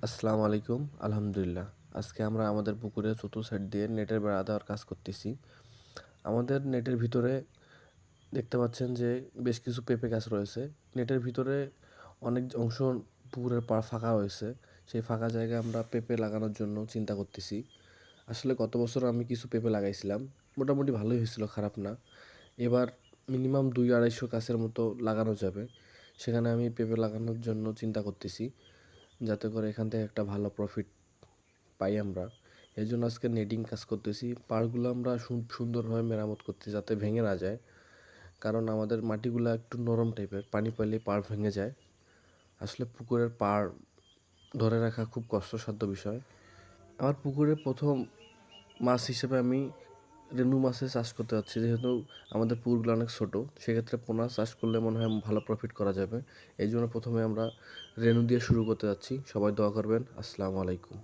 আসসালামু আলাইকুম। আলহামদুলিল্লাহ। আজকে আমরা আমাদের পুকুরের চতুর সাইড দিয়ে নেটের বেড়া দেওয়ার কাজ করতেছি। আমাদের নেটের ভিতরে দেখতে পাচ্ছেন যে বেশ কিছু পেঁপে গাছ রয়েছে। নেটের ভিতরে অনেক অংশ পুকুরের পাড় ফাঁকা হয়েছে। সেই ফাঁকা জায়গায় আমরা পেঁপে লাগানোর জন্য চিন্তা করতেছি। আসলে গত বছর আমি কিছু পেঁপে লাগাইছিলাম। মোটামুটি ভালোই হয়েছিল, খারাপ না। এবার মিনিমাম 200-250 গাছের মতো লাগানো যাবে। সেখানে আমি পেঁপে লাগানোর জন্য চিন্তা করতেছি, যাতে করে এখান থেকে একটা ভালো প্রফিট পাই আমরা। এই জন্য আজকে নেটিং কাজ করতেছি। পাড়গুলো আমরা সুন্দরভাবে মেরামত করতেছি যাতে ভেঙে না যায়, কারণ আমাদের মাটিগুলো একটু নরম টাইপের, পানি পেলে পাড় ভেঙে যায়। আসলে পুকুরের পাড় ধরে রাখা খুব কষ্টসাধ্য বিষয়। আমার পুকুরে প্রথম মাছ হিসেবে আমি রেনু মাছের চাষ করতে যাচ্ছি, যেহেতু আমাদের পুকুরগুলো অনেক ছোটো। সেক্ষেত্রে পোনা চাষ করলে মনে হয় ভালো প্রফিট করা যাবে। এই জন্য প্রথমে আমরা রেনু দিয়ে শুরু করতে যাচ্ছি। সবাই দোয়া করবেন। আসসালামু আলাইকুম।